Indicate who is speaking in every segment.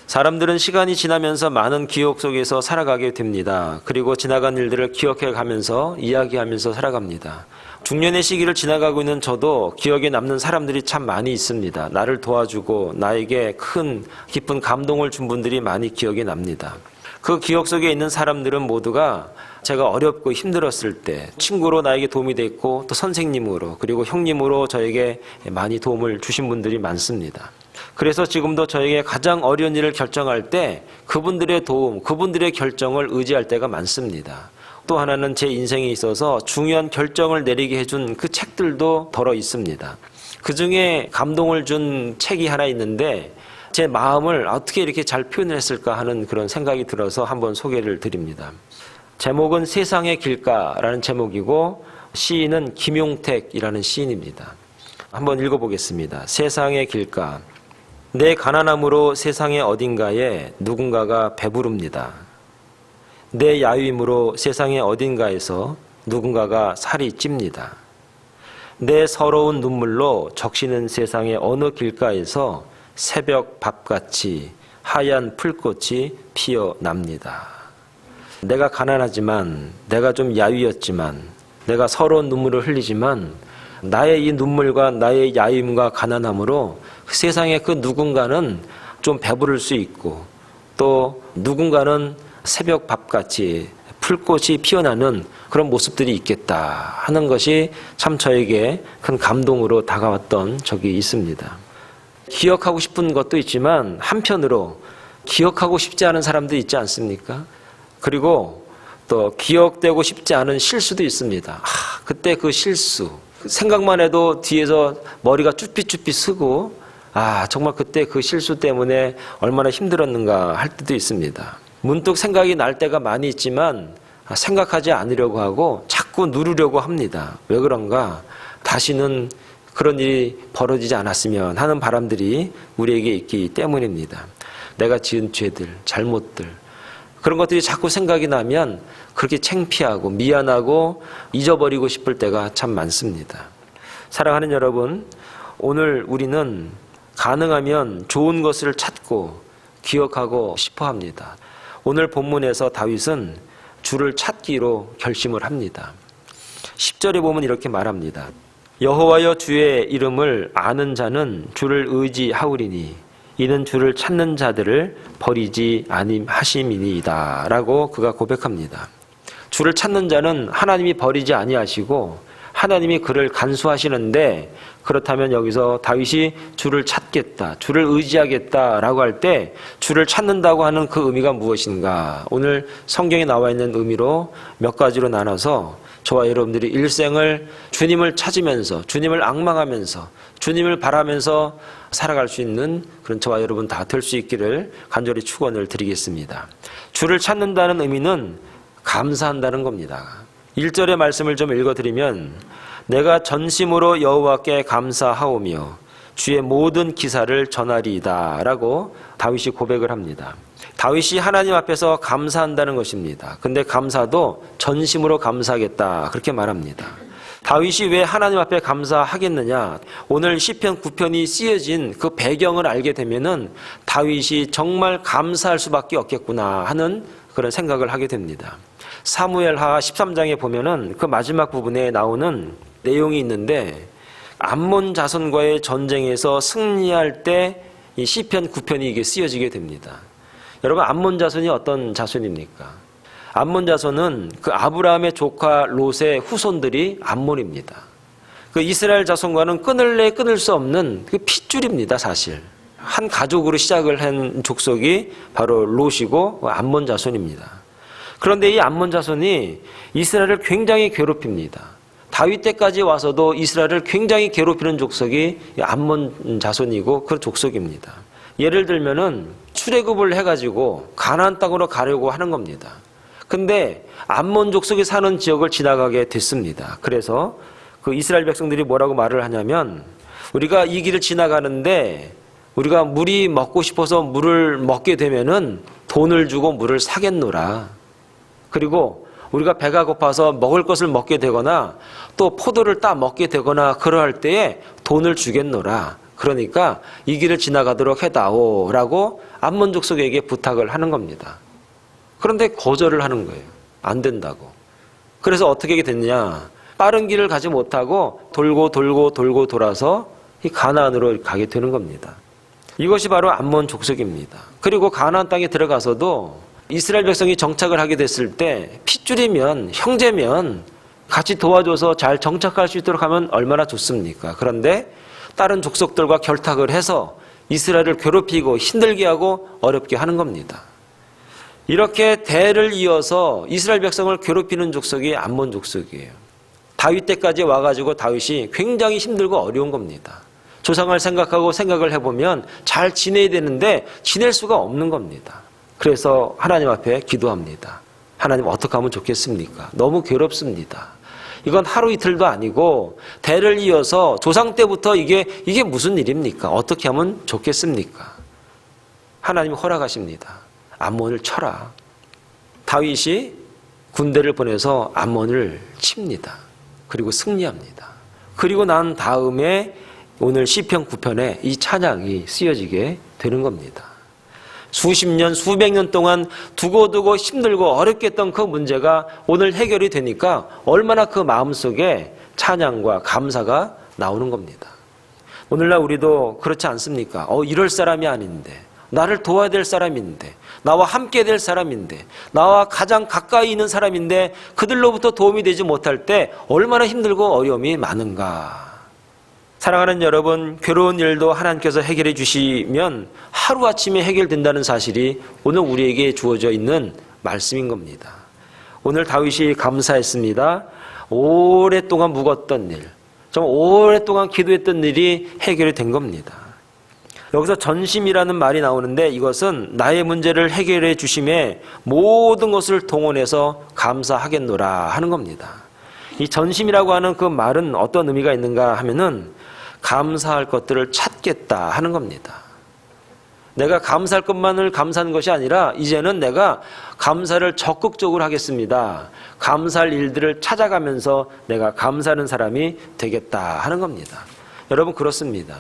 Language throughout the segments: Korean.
Speaker 1: 사람들은 시간이 지나면서 많은 기억 속에서 살아가게 됩니다. 그리고 지나간 일들을 기억해 가면서 이야기하면서 살아갑니다. 중년의 시기를 지나가고 있는 저도 기억에 남는 사람들이 참 많이 있습니다. 나를 도와주고 나에게 큰 깊은 감동을 준 분들이 많이 기억에 납니다. 그 기억 속에 있는 사람들은 모두가 제가 어렵고 힘들었을 때 친구로 나에게 도움이 됐고 또 선생님으로 그리고 형님으로 저에게 많이 도움을 주신 분들이 많습니다. 그래서 지금도 저에게 가장 어려운 일을 결정할 때 그분들의 도움, 그분들의 결정을 의지할 때가 많습니다. 또 하나는 제 인생에 있어서 중요한 결정을 내리게 해준 그 책들도 덜어 있습니다. 그 중에 감동을 준 책이 하나 있는데 제 마음을 어떻게 이렇게 잘 표현을 했을까 하는 그런 생각이 들어서 한번 소개를 드립니다. 제목은 세상의 길가라는 제목이고 시인은 김용택이라는 시인입니다. 한번 읽어보겠습니다. 세상의 길가. 내 가난함으로 세상의 어딘가에 누군가가 배부릅니다. 내 야유임으로 세상의 어딘가에서 누군가가 살이 찝니다. 내 서러운 눈물로 적시는 세상의 어느 길가에서 새벽 밥같이 하얀 풀꽃이 피어납니다. 내가 가난하지만, 내가 좀 야위였지만, 내가 서러운 눈물을 흘리지만 나의 이 눈물과 나의 야임과 가난함으로 세상의 그 누군가는 좀 배부를 수 있고 또 누군가는 새벽 밥같이 풀꽃이 피어나는 그런 모습들이 있겠다 하는 것이 참 저에게 큰 감동으로 다가왔던 적이 있습니다. 기억하고 싶은 것도 있지만 한편으로 기억하고 싶지 않은 사람도 있지 않습니까? 그리고 또 기억되고 싶지 않은 실수도 있습니다. 그때 그 실수 생각만 해도 뒤에서 머리가 쭈삣쭈삣 쓰고 정말 그때 그 실수 때문에 얼마나 힘들었는가 할 때도 있습니다. 문득 생각이 날 때가 많이 있지만 생각하지 않으려고 하고 자꾸 누르려고 합니다. 왜 그런가? 다시는 그런 일이 벌어지지 않았으면 하는 바람들이 우리에게 있기 때문입니다. 내가 지은 죄들, 잘못들 그런 것들이 자꾸 생각이 나면 그렇게 창피하고 미안하고 잊어버리고 싶을 때가 참 많습니다. 사랑하는 여러분, 오늘 우리는 가능하면 좋은 것을 찾고 기억하고 싶어 합니다. 오늘 본문에서 다윗은 주를 찾기로 결심을 합니다. 10절에 보면 이렇게 말합니다. 여호와여 주의 이름을 아는 자는 주를 의지하오리니 이는 주를 찾는 자들을 버리지 아니하심이니이다 라고 그가 고백합니다. 주를 찾는 자는 하나님이 버리지 아니하시고 하나님이 그를 간수하시는데 그렇다면 여기서 다윗이 주를 찾겠다, 주를 의지하겠다라고 할 때 주를 찾는다고 하는 그 의미가 무엇인가? 오늘 성경에 나와 있는 의미로 몇 가지로 나눠서 저와 여러분들이 일생을 주님을 찾으면서 주님을 앙망하면서 주님을 바라면서 살아갈 수 있는 그런 저와 여러분 다 될 수 있기를 간절히 축원을 드리겠습니다. 주를 찾는다는 의미는 감사한다는 겁니다. 1절의 말씀을 좀 읽어드리면 내가 전심으로 여호와께 감사하오며 주의 모든 기사를 전하리이다 라고 다윗이 고백을 합니다. 다윗이 하나님 앞에서 감사한다는 것입니다. 근데 감사도 전심으로 감사하겠다 그렇게 말합니다. 다윗이 왜 하나님 앞에 감사하겠느냐? 오늘 시편 9편이 쓰여진 그 배경을 알게 되면은 다윗이 정말 감사할 수밖에 없겠구나 하는 그런 생각을 하게 됩니다. 사무엘하 13장에 보면은 그 마지막 부분에 나오는 내용이 있는데 암몬 자손과의 전쟁에서 승리할 때 이 시편 9편이 이게 쓰여지게 됩니다. 여러분 암몬 자손이 어떤 자손입니까? 암몬 자손은 그 아브라함의 조카 롯의 후손들이 암몬입니다. 그 이스라엘 자손과는 끊을래 끊을 수 없는 그 핏줄입니다. 사실 한 가족으로 시작을 한 족속이 바로 롯이고 암몬 자손입니다. 그런데 이 암몬 자손이 이스라엘을 굉장히 괴롭힙니다. 다윗 때까지 와서도 이스라엘을 굉장히 괴롭히는 족속이 암몬 자손이고 그 족속입니다. 예를 들면은 출애굽을 해가지고 가나안 땅으로 가려고 하는 겁니다. 근데 암몬 족속이 사는 지역을 지나가게 됐습니다. 그래서 그 이스라엘 백성들이 뭐라고 말을 하냐면 우리가 이 길을 지나가는데 우리가 물이 먹고 싶어서 물을 먹게 되면은 돈을 주고 물을 사겠노라. 그리고 우리가 배가 고파서 먹을 것을 먹게 되거나 또 포도를 따 먹게 되거나 그러할 때에 돈을 주겠노라. 그러니까 이 길을 지나가도록 해다오라고 암몬 족속에게 부탁을 하는 겁니다. 그런데 거절을 하는 거예요. 안 된다고. 그래서 어떻게 됐냐? 빠른 길을 가지 못하고 돌고 돌아서 이 가나안으로 가게 되는 겁니다. 이것이 바로 암몬 족속입니다. 그리고 가나안 땅에 들어가서도 이스라엘 백성이 정착을 하게 됐을 때 핏줄이면 형제면 같이 도와줘서 잘 정착할 수 있도록 하면 얼마나 좋습니까? 그런데 다른 족속들과 결탁을 해서 이스라엘을 괴롭히고 힘들게 하고 어렵게 하는 겁니다. 이렇게 대를 이어서 이스라엘 백성을 괴롭히는 족속이 암몬 족속이에요. 다윗 때까지 와가지고 다윗이 굉장히 힘들고 어려운 겁니다. 조상을 생각하고 생각을 해보면 잘 지내야 되는데 지낼 수가 없는 겁니다. 그래서 하나님 앞에 기도합니다. 하나님 어떻게 하면 좋겠습니까? 너무 괴롭습니다. 이건 하루 이틀도 아니고 대를 이어서 조상 때부터 이게 무슨 일입니까? 어떻게 하면 좋겠습니까? 하나님이 허락하십니다. 암몬을 쳐라. 다윗이 군대를 보내서 암몬을 칩니다. 그리고 승리합니다. 그리고 난 다음에 오늘 시편 9편에 이 찬양이 쓰여지게 되는 겁니다. 수십 년, 수백 년 동안 두고두고 힘들고 어렵게 했던 그 문제가 오늘 해결이 되니까 얼마나 그 마음속에 찬양과 감사가 나오는 겁니다. 오늘날 우리도 그렇지 않습니까? 이럴 사람이 아닌데, 나를 도와야 될 사람인데, 나와 함께 될 사람인데, 나와 가장 가까이 있는 사람인데 그들로부터 도움이 되지 못할 때 얼마나 힘들고 어려움이 많은가. 사랑하는 여러분, 괴로운 일도 하나님께서 해결해 주시면 하루아침에 해결된다는 사실이 오늘 우리에게 주어져 있는 말씀인 겁니다. 오늘 다윗이 감사했습니다. 오랫동안 묵었던 일, 정말 오랫동안 기도했던 일이 해결이 된 겁니다. 여기서 전심이라는 말이 나오는데 이것은 나의 문제를 해결해 주심에 모든 것을 동원해서 감사하겠노라 하는 겁니다. 이 전심이라고 하는 그 말은 어떤 의미가 있는가 하면은 감사할 것들을 찾겠다 하는 겁니다. 내가 감사할 것만을 감사하는 것이 아니라 이제는 내가 감사를 적극적으로 하겠습니다. 감사할 일들을 찾아가면서 내가 감사하는 사람이 되겠다 하는 겁니다. 여러분 그렇습니다.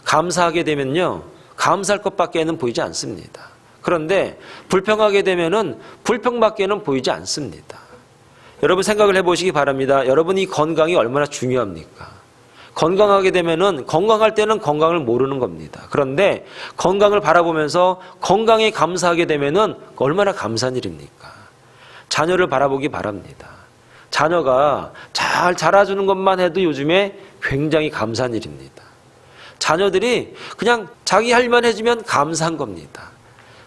Speaker 1: 감사하게 되면요, 감사할 것밖에는 보이지 않습니다. 그런데 불평하게 되면은 불평밖에는 보이지 않습니다. 여러분 생각을 해보시기 바랍니다. 여러분이 건강이 얼마나 중요합니까? 건강하게 되면은 건강할 때는 건강을 모르는 겁니다. 그런데 건강을 바라보면서 건강에 감사하게 되면은 얼마나 감사한 일입니까? 자녀를 바라보기 바랍니다. 자녀가 잘 자라주는 것만 해도 요즘에 굉장히 감사한 일입니다. 자녀들이 그냥 자기 할 만 해주면 감사한 겁니다.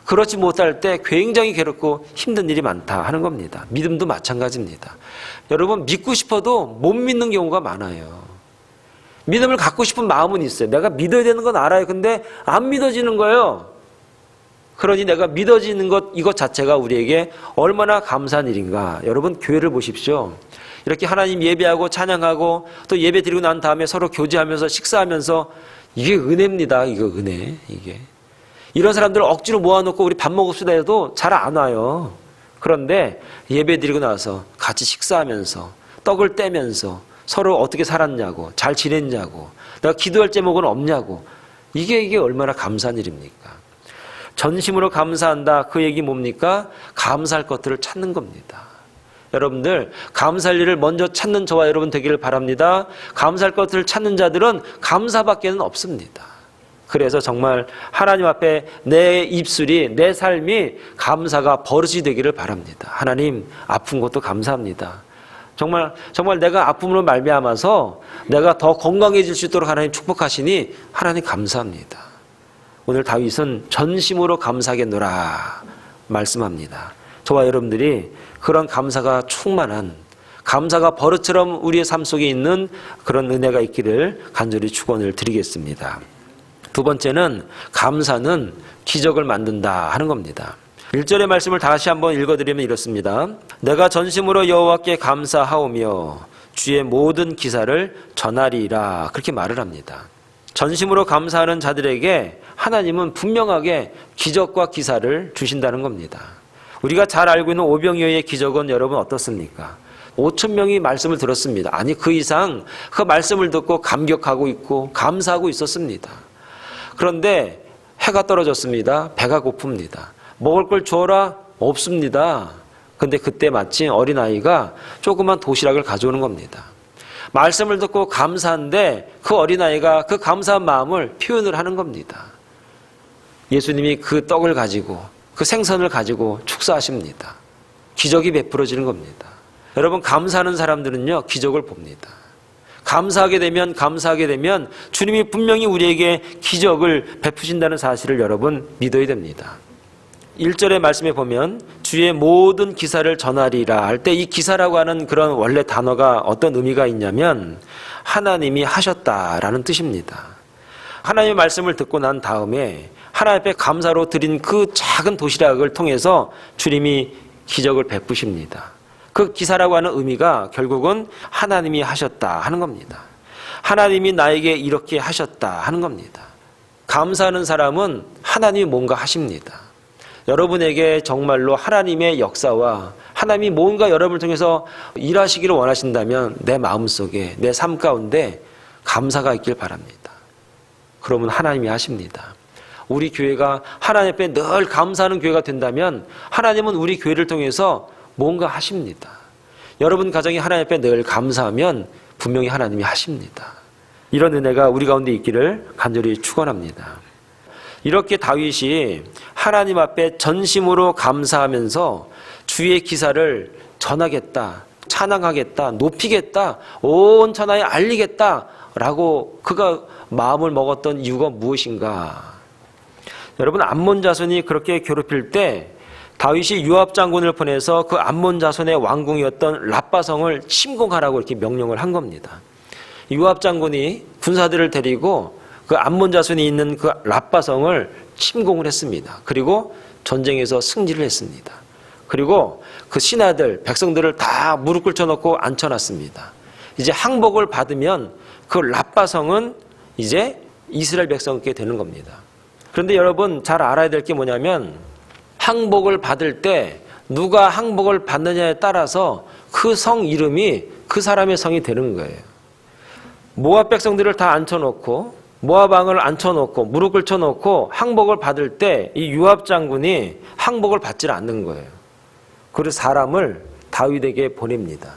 Speaker 1: 그렇지 못할 때 굉장히 괴롭고 힘든 일이 많다 하는 겁니다. 믿음도 마찬가지입니다. 여러분 믿고 싶어도 못 믿는 경우가 많아요. 믿음을 갖고 싶은 마음은 있어요. 내가 믿어야 되는 건 알아요. 근데 안 믿어지는 거예요. 그러니 내가 믿어지는 것 이것 자체가 우리에게 얼마나 감사한 일인가. 여러분 교회를 보십시오. 이렇게 하나님 예배하고 찬양하고 또 예배 드리고 난 다음에 서로 교제하면서 식사하면서 이게 은혜입니다. 이거 은혜. 이게 이런 사람들을 억지로 모아놓고 우리 밥 먹읍시다 해도 잘 안 와요. 그런데 예배 드리고 나서 같이 식사하면서 떡을 떼면서 서로 어떻게 살았냐고, 잘 지냈냐고, 내가 기도할 제목은 없냐고, 이게 얼마나 감사한 일입니까? 전심으로 감사한다. 그 얘기 뭡니까? 감사할 것들을 찾는 겁니다. 여러분들 감사할 일을 먼저 찾는 저와 여러분 되기를 바랍니다. 감사할 것들을 찾는 자들은 감사밖에는 없습니다. 그래서 정말 하나님 앞에 내 입술이, 내 삶이 감사가 버릇이 되기를 바랍니다. 하나님 아픈 것도 감사합니다. 정말 내가 아픔으로 말미암아서 내가 더 건강해질 수 있도록 하나님 축복하시니 하나님 감사합니다. 오늘 다윗은 전심으로 감사하겠노라 말씀합니다. 저와 여러분들이 그런 감사가 충만한, 감사가 버릇처럼 우리의 삶 속에 있는 그런 은혜가 있기를 간절히 축원을 드리겠습니다. 두 번째는 감사는 기적을 만든다 하는 겁니다. 1절의 말씀을 다시 한번 읽어드리면 이렇습니다. 내가 전심으로 여호와께 감사하오며 주의 모든 기사를 전하리라. 그렇게 말을 합니다. 전심으로 감사하는 자들에게 하나님은 분명하게 기적과 기사를 주신다는 겁니다. 우리가 잘 알고 있는 오병이어의 기적은 여러분 어떻습니까? 5,000명이 말씀을 들었습니다. 아니 그 이상 그 말씀을 듣고 감격하고 있고 감사하고 있었습니다. 그런데 해가 떨어졌습니다. 배가 고픕니다. 먹을 걸 주어라? 없습니다. 근데 그때 마침 어린아이가 조그만 도시락을 가져오는 겁니다. 말씀을 듣고 감사한데 그 어린아이가 그 감사한 마음을 표현을 하는 겁니다. 예수님이 그 떡을 가지고 그 생선을 가지고 축사하십니다. 기적이 베풀어지는 겁니다. 여러분, 감사하는 사람들은요, 기적을 봅니다. 감사하게 되면 주님이 분명히 우리에게 기적을 베푸신다는 사실을 여러분 믿어야 됩니다. 1절의 말씀에 보면 주의 모든 기사를 전하리라 할 때 이 기사라고 하는 그런 원래 단어가 어떤 의미가 있냐면 하나님이 하셨다라는 뜻입니다. 하나님의 말씀을 듣고 난 다음에 하나님 앞에 감사로 드린 그 작은 도시락을 통해서 주님이 기적을 베푸십니다. 그 기사라고 하는 의미가 결국은 하나님이 하셨다 하는 겁니다. 하나님이 나에게 이렇게 하셨다 하는 겁니다. 감사하는 사람은 하나님이 뭔가 하십니다. 여러분에게 정말로 하나님의 역사와 하나님이 뭔가 여러분을 통해서 일하시기를 원하신다면 내 마음속에, 내 삶 가운데 감사가 있길 바랍니다. 그러면 하나님이 하십니다. 우리 교회가 하나님 앞에 늘 감사하는 교회가 된다면 하나님은 우리 교회를 통해서 뭔가 하십니다. 여러분 가정이 하나님 앞에 늘 감사하면 분명히 하나님이 하십니다. 이런 은혜가 우리 가운데 있기를 간절히 축원합니다. 이렇게 다윗이 하나님 앞에 전심으로 감사하면서 주의 기사를 전하겠다, 찬양하겠다, 높이겠다, 온 천하에 알리겠다라고 그가 마음을 먹었던 이유가 무엇인가? 여러분, 암몬 자손이 그렇게 괴롭힐 때 다윗이 요압 장군을 보내서 그 암몬 자손의 왕궁이었던 랍바성을 침공하라고 이렇게 명령을 한 겁니다. 요압 장군이 군사들을 데리고 그 암몬 자손이 있는 그 랍바성을 침공을 했습니다. 그리고 전쟁에서 승리를 했습니다. 그리고 그 신하들, 백성들을 다 무릎 꿇혀놓고 앉혀놨습니다. 이제 항복을 받으면 그 랍바성은 이제 이스라엘 백성께 되는 겁니다. 그런데 여러분 잘 알아야 될 게 뭐냐면 항복을 받을 때 누가 항복을 받느냐에 따라서 그 성 이름이 그 사람의 성이 되는 거예요. 모압 백성들을 다 앉혀놓고 모압 왕을 앉혀놓고 무릎 꿇혀놓고 항복을 받을 때 이 요압 장군이 항복을 받지 않는 거예요. 그래서 사람을 다윗에게 보냅니다.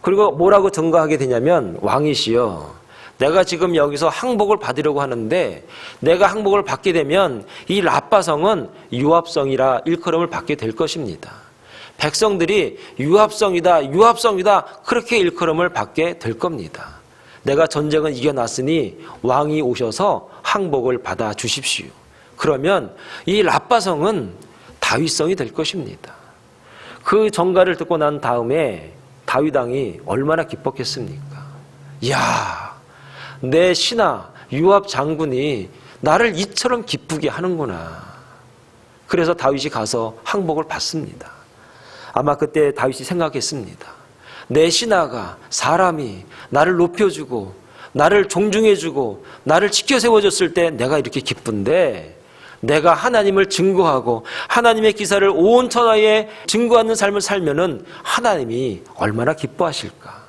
Speaker 1: 그리고 뭐라고 증거하게 되냐면 왕이시여, 내가 지금 여기서 항복을 받으려고 하는데 내가 항복을 받게 되면 이 랍바성은 요압성이라 일컬음을 받게 될 것입니다. 백성들이 요압성이다, 요압성이다 그렇게 일컬음을 받게 될 겁니다. 내가 전쟁은 이겨놨으니 왕이 오셔서 항복을 받아 주십시오. 그러면 이 랍바성은 다윗성이 될 것입니다. 그 전가를 듣고 난 다음에 다윗 왕이 얼마나 기뻤겠습니까? 이야, 내 신하 요압 장군이 나를 이처럼 기쁘게 하는구나. 그래서 다윗이 가서 항복을 받습니다. 아마 그때 다윗이 생각했습니다. 내 신하가, 사람이 나를 높여주고 나를 존중해주고 나를 지켜 세워줬을 때 내가 이렇게 기쁜데 내가 하나님을 증거하고 하나님의 기사를 온 천하에 증거하는 삶을 살면은 하나님이 얼마나 기뻐하실까.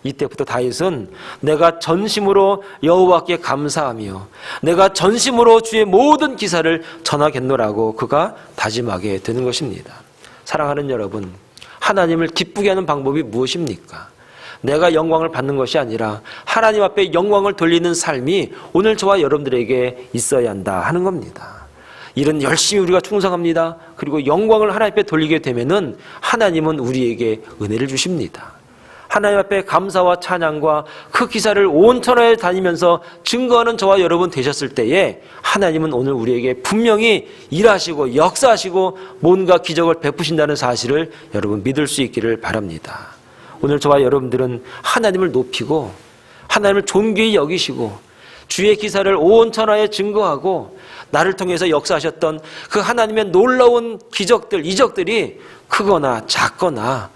Speaker 1: 이때부터 다윗은 내가 전심으로 여호와께 감사하며 내가 전심으로 주의 모든 기사를 전하겠노라고 그가 다짐하게 되는 것입니다. 사랑하는 여러분, 하나님을 기쁘게 하는 방법이 무엇입니까? 내가 영광을 받는 것이 아니라 하나님 앞에 영광을 돌리는 삶이 오늘 저와 여러분들에게 있어야 한다 하는 겁니다. 일은 열심히 우리가 충성합니다. 그리고 영광을 하나님 앞에 돌리게 되면은 하나님은 우리에게 은혜를 주십니다. 하나님 앞에 감사와 찬양과 그 기사를 온 천하에 다니면서 증거하는 저와 여러분 되셨을 때에 하나님은 오늘 우리에게 분명히 일하시고 역사하시고 뭔가 기적을 베푸신다는 사실을 여러분 믿을 수 있기를 바랍니다. 오늘 저와 여러분들은 하나님을 높이고 하나님을 존귀히 여기시고 주의 기사를 온 천하에 증거하고 나를 통해서 역사하셨던 그 하나님의 놀라운 기적들, 이적들이 크거나 작거나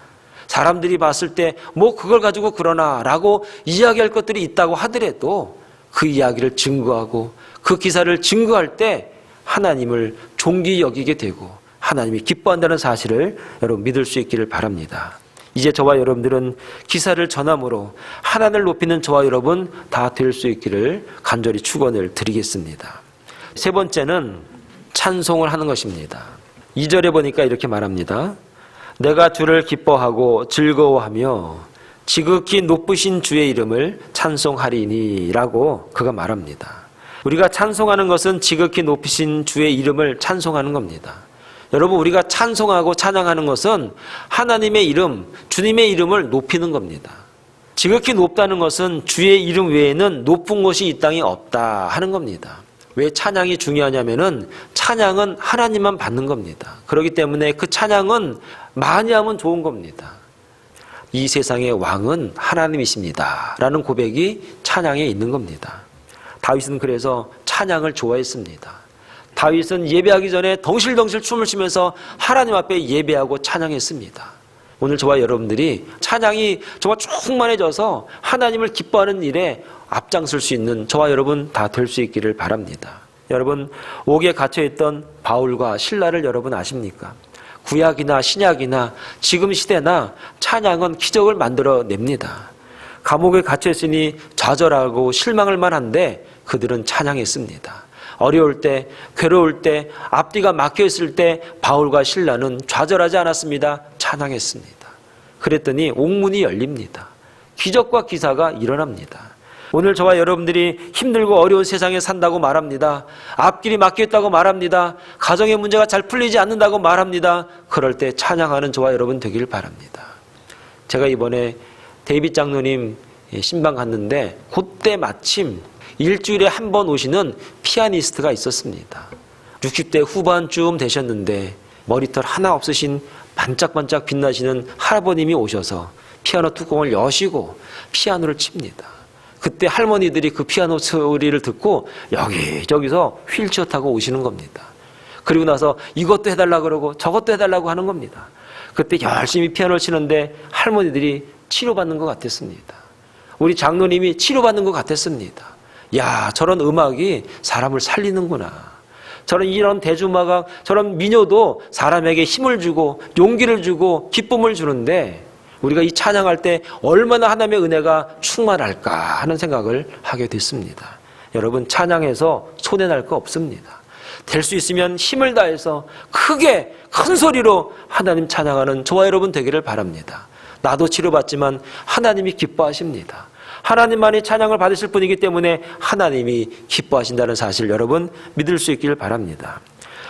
Speaker 1: 사람들이 봤을 때 뭐 그걸 가지고 그러나 라고 이야기할 것들이 있다고 하더라도 그 이야기를 증거하고 그 기사를 증거할 때 하나님을 존귀히 여기게 되고 하나님이 기뻐한다는 사실을 여러분 믿을 수 있기를 바랍니다. 이제 저와 여러분들은 기사를 전함으로 하나님을 높이는 저와 여러분 다 될 수 있기를 간절히 축원을 드리겠습니다. 세 번째는 찬송을 하는 것입니다. 2절에 보니까 이렇게 말합니다. 내가 주를 기뻐하고 즐거워하며 지극히 높으신 주의 이름을 찬송하리니 라고 그가 말합니다. 우리가 찬송하는 것은 지극히 높으신 주의 이름을 찬송하는 겁니다. 여러분, 우리가 찬송하고 찬양하는 것은 하나님의 이름, 주님의 이름을 높이는 겁니다. 지극히 높다는 것은 주의 이름 외에는 높은 곳이 이 땅에 없다 하는 겁니다. 왜 찬양이 중요하냐면은 찬양은 하나님만 받는 겁니다. 그렇기 때문에 그 찬양은 많이 하면 좋은 겁니다. 이 세상의 왕은 하나님이십니다 라는 고백이 찬양에 있는 겁니다. 다윗은 그래서 찬양을 좋아했습니다. 다윗은 예배하기 전에 덩실덩실 춤을 추면서 하나님 앞에 예배하고 찬양했습니다. 오늘 저와 여러분들이 찬양이 정말 충만해져서 하나님을 기뻐하는 일에 앞장설 수 있는 저와 여러분 다 될 수 있기를 바랍니다. 여러분, 옥에 갇혀있던 바울과 실라를 여러분 아십니까? 구약이나 신약이나 지금 시대나 찬양은 기적을 만들어냅니다. 감옥에 갇혀있으니 좌절하고 실망할 만한데 그들은 찬양했습니다. 어려울 때, 괴로울 때, 앞뒤가 막혀있을 때 바울과 실라는 좌절하지 않았습니다. 찬양했습니다. 그랬더니 옥문이 열립니다. 기적과 기사가 일어납니다. 오늘 저와 여러분들이 힘들고 어려운 세상에 산다고 말합니다. 앞길이 막혀있다고 말합니다. 가정의 문제가 잘 풀리지 않는다고 말합니다. 그럴 때 찬양하는 저와 여러분 되길 바랍니다. 제가 이번에 데이빗 장로님 신방 갔는데 그때 마침 일주일에 한 번 오시는 피아니스트가 있었습니다. 60대 후반쯤 되셨는데 머리털 하나 없으신 반짝반짝 빛나시는 할아버님이 오셔서 피아노 뚜껑을 여시고 피아노를 칩니다. 그때 할머니들이 그 피아노 소리를 듣고 여기저기서 휠체어 타고 오시는 겁니다. 그리고 나서 이것도 해달라고 그러고 저것도 해달라고 하는 겁니다. 그때 열심히 피아노를 치는데 할머니들이 치료받는 것 같았습니다. 우리 장로님이 치료받는 것 같았습니다. 야, 저런 음악이 사람을 살리는구나. 저런 이런 대중음악, 저런 민요도 사람에게 힘을 주고 용기를 주고 기쁨을 주는데 우리가 이 찬양할 때 얼마나 하나님의 은혜가 충만할까 하는 생각을 하게 됐습니다. 여러분, 찬양해서 손해날 거 없습니다. 될 수 있으면 힘을 다해서 크게 큰 소리로 하나님 찬양하는 저와 여러분 되기를 바랍니다. 나도 치료받지만 하나님이 기뻐하십니다. 하나님만이 찬양을 받으실 분이기 때문에 하나님이 기뻐하신다는 사실 여러분 믿을 수 있기를 바랍니다.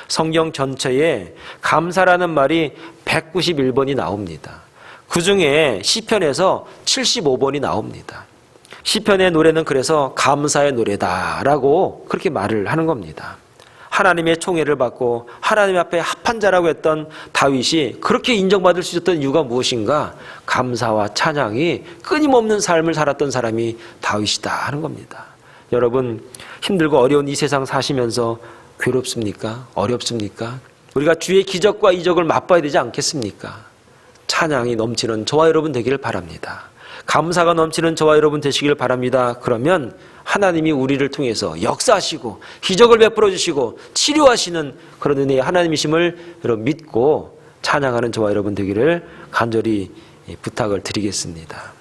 Speaker 1: 성경 전체에 감사라는 말이 191번이 나옵니다. 그 중에 시편에서 75번이 나옵니다. 시편의 노래는 그래서 감사의 노래다라고 그렇게 말을 하는 겁니다. 하나님의 총애를 받고 하나님 앞에 합한 자라고 했던 다윗이 그렇게 인정받을 수 있었던 이유가 무엇인가? 감사와 찬양이 끊임없는 삶을 살았던 사람이 다윗이다 하는 겁니다. 여러분, 힘들고 어려운 이 세상 사시면서 괴롭습니까? 어렵습니까? 우리가 주의 기적과 이적을 맛봐야 되지 않겠습니까? 찬양이 넘치는 저와 여러분 되기를 바랍니다. 감사가 넘치는 저와 여러분 되시기를 바랍니다. 그러면 하나님이 우리를 통해서 역사하시고 기적을 베풀어 주시고 치료하시는 그런 은혜의 하나님이심을 여러분 믿고 찬양하는 저와 여러분 되기를 간절히 부탁을 드리겠습니다.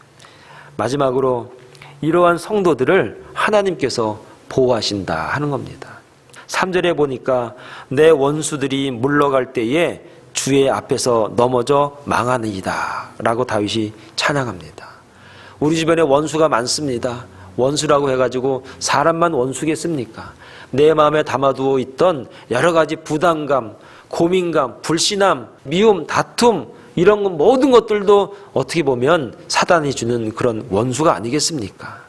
Speaker 1: 마지막으로 이러한 성도들을 하나님께서 보호하신다 하는 겁니다. 3절에 보니까 내 원수들이 물러갈 때에 주의 앞에서 넘어져 망하느이다 라고 다윗이 찬양합니다. 우리 주변에 원수가 많습니다. 원수라고 해가지고 사람만 원수겠습니까? 내 마음에 담아두어 있던 여러 가지 부담감, 고민감, 불신함, 미움, 다툼 이런 모든 것들도 어떻게 보면 사단이 주는 그런 원수가 아니겠습니까?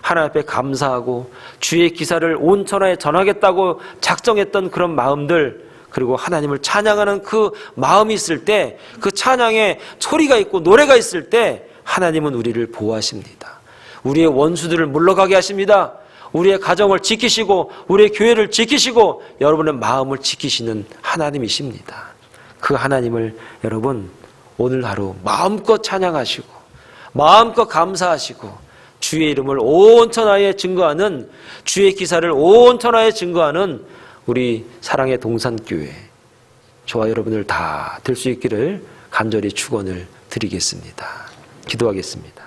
Speaker 1: 하나님 앞에 감사하고 주의 기사를 온 천하에 전하겠다고 작정했던 그런 마음들, 그리고 하나님을 찬양하는 그 마음이 있을 때, 그 찬양에 소리가 있고 노래가 있을 때 하나님은 우리를 보호하십니다. 우리의 원수들을 물러가게 하십니다. 우리의 가정을 지키시고 우리의 교회를 지키시고 여러분의 마음을 지키시는 하나님이십니다. 그 하나님을 여러분 오늘 하루 마음껏 찬양하시고 마음껏 감사하시고 주의 이름을 온 천하에 증거하는, 주의 기사를 온 천하에 증거하는 우리 사랑의 동산교회 저와 여러분을 다 될 수 있기를 간절히 축원을 드립니다. 드리겠습니다. 기도하겠습니다.